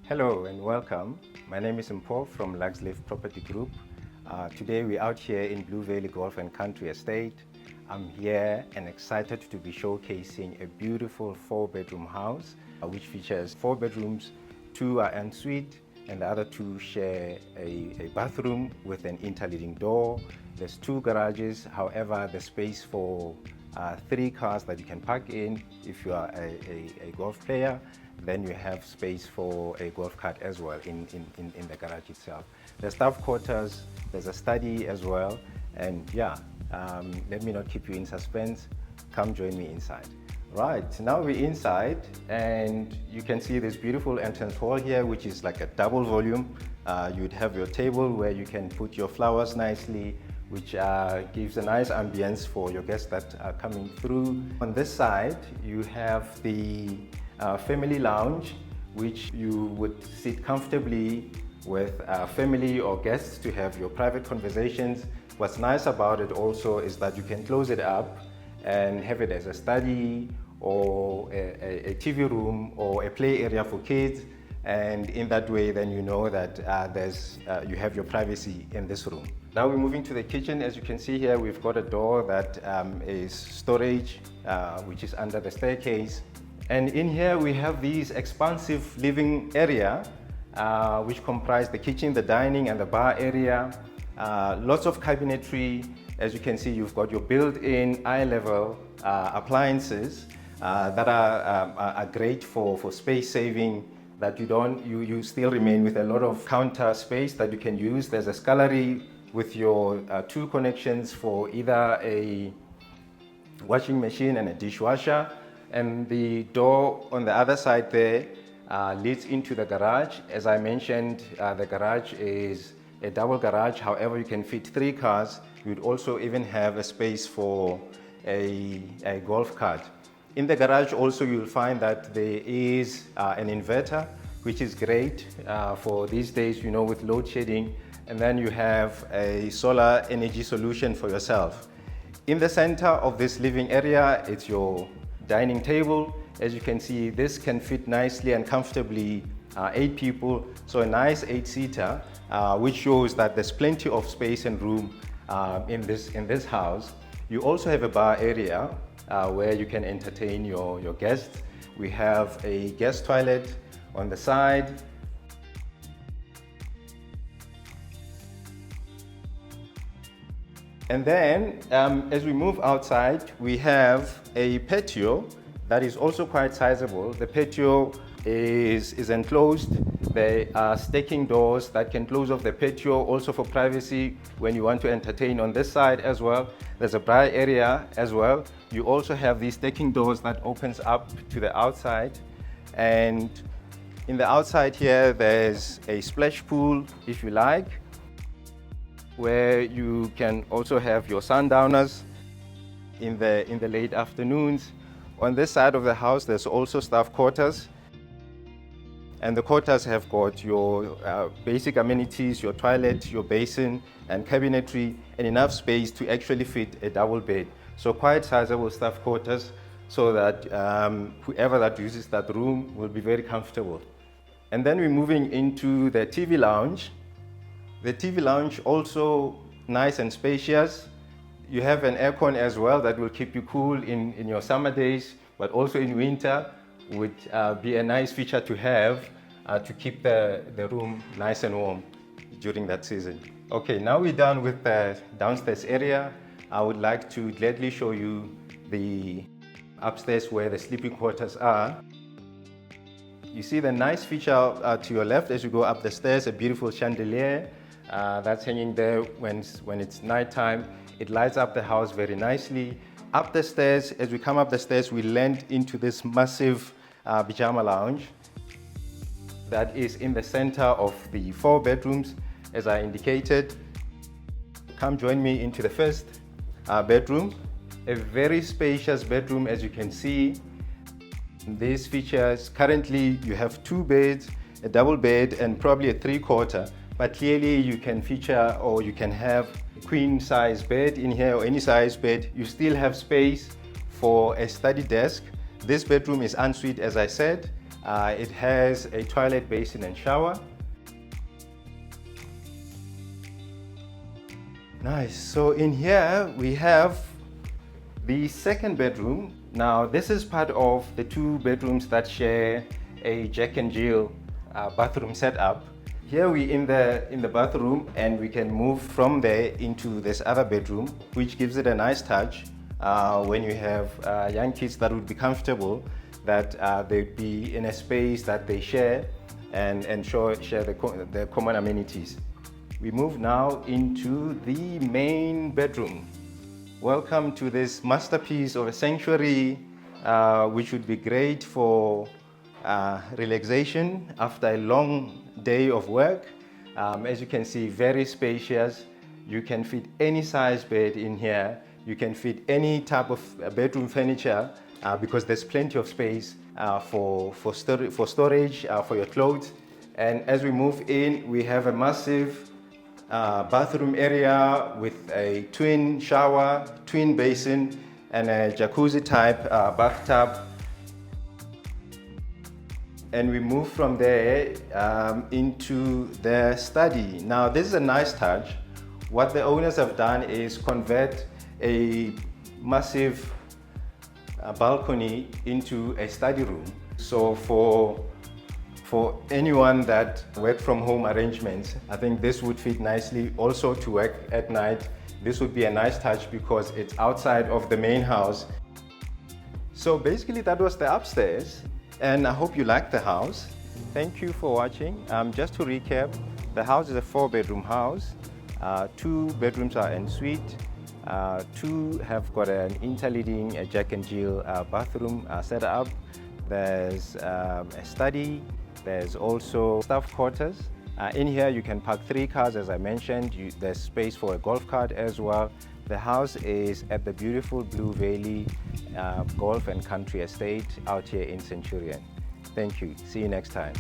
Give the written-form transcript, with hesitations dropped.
Hello and welcome. My name is Mpo from Luxleaf Property Group. Today we're out here in Blue Valley Golf and Country Estate. I'm here and excited to be showcasing a beautiful 4-bedroom house which features 4 bedrooms, 2 are en suite, and the other 2 share a bathroom with an interleading door. There's 2 garages, however the space for 3 cars that you can park in. If you are a golf player, then you have space for a golf cart as well in the garage itself. The staff quarters, there's a study as well, and yeah, let me not keep you in suspense. Come join me inside. Right, now we're inside and you can see this beautiful entrance hall here, which is like a double volume. You'd have your table where you can put your flowers nicely, which gives a nice ambience for your guests that are coming through. On this side, you have the family lounge, which you would sit comfortably with family or guests to have your private conversations. What's nice about it also is that you can close it up and have it as a study or a TV room or a play area for kids. And in that way, then you know that you have your privacy in this room. Now we're moving to the kitchen. As you can see here, we've got a door that is storage, which is under the staircase. And in here we have these expansive living area, which comprise the kitchen, the dining, and the bar area. Lots of cabinetry. As you can see, you've got your built-in eye-level appliances that are great for space saving, that you still remain with a lot of counter space that you can use. There's a scullery with your 2 connections for either a washing machine and a dishwasher. And the door on the other side there leads into the garage. As I mentioned, the garage is a double garage. However, you can fit 3 cars. You'd also even have a space for a golf cart. In the garage also, you'll find that there is an inverter, which is great for these days, you know, with load shedding. And then you have a solar energy solution for yourself. In the center of this living area, it's your dining table. As you can see, this can fit nicely and comfortably 8 people, so a nice 8-seater, which shows that there's plenty of space and room in this house. You also have a bar area where you can entertain your guests. We have a guest toilet on the side. And then, as we move outside, we have a patio that is also quite sizable. The patio is enclosed. There are stacking doors that can close off the patio, also for privacy when you want to entertain on this side as well. There's a bar area as well. You also have these stacking doors that opens up to the outside. And in the outside here, there's a splash pool, if you like, where you can also have your sundowners in the late afternoons. On this side of the house, there's also staff quarters. And the quarters have got your basic amenities, your toilet, your basin, and cabinetry, and enough space to actually fit a double bed. So quite sizable staff quarters, so that whoever that uses that room will be very comfortable. And then we're moving into the TV lounge. The TV lounge also nice and spacious. You have an aircon as well that will keep you cool in your summer days, but also in winter would be a nice feature to have to keep the room nice and warm during that season. Okay, now we're done with the downstairs area. I would like to gladly show you the upstairs where the sleeping quarters are. You see the nice feature to your left as you go up the stairs, a beautiful chandelier that's hanging there when it's nighttime. It lights up the house very nicely. Up the stairs, as we come up the stairs, we land into this massive pajama lounge that is in the center of the 4 bedrooms, as I indicated. Come join me into the first bedroom. A very spacious bedroom, as you can see. These features, currently you have 2 beds, a double bed, and probably a 3/4. But clearly you can feature, or you can have a queen size bed in here, or any size bed. You still have space for a study desk. This bedroom is en suite, as I said. It has a toilet, basin and shower. Nice. So in here we have the second bedroom. Now this is part of the 2 bedrooms that share a Jack and Jill bathroom setup. Here we in the bathroom, and we can move from there into this other bedroom, which gives it a nice touch. When you have young kids that would be comfortable, that they'd be in a space that they share and share the common amenities. We move now into the main bedroom. Welcome to this masterpiece of a sanctuary, which would be great for relaxation after a long day of work. As you can see, very spacious. You can fit any size bed in here. You can fit any type of bedroom furniture because there's plenty of space for storage for your clothes. And as we move in, we have a massive bathroom area with a twin shower, twin basin, and a jacuzzi type bathtub. And we move from there into the study. Now this is a nice touch. What the owners have done is convert a massive balcony into a study room. So for anyone that work from home arrangements, I think this would fit nicely. Also to work at night, this would be a nice touch because it's outside of the main house. So basically that was the upstairs, and I hope you like the house. Thank you for watching. Just to recap, the house is a 4-bedroom house. 2 bedrooms are en suite. 2 have got an interleading Jack and Jill bathroom set up. There's a study. There's also staff quarters. In here you can park 3 cars, as I mentioned. There's space for a golf cart as well. The house is at the beautiful Blue Valley Golf and Country Estate out here in Centurion. Thank you. See you next time.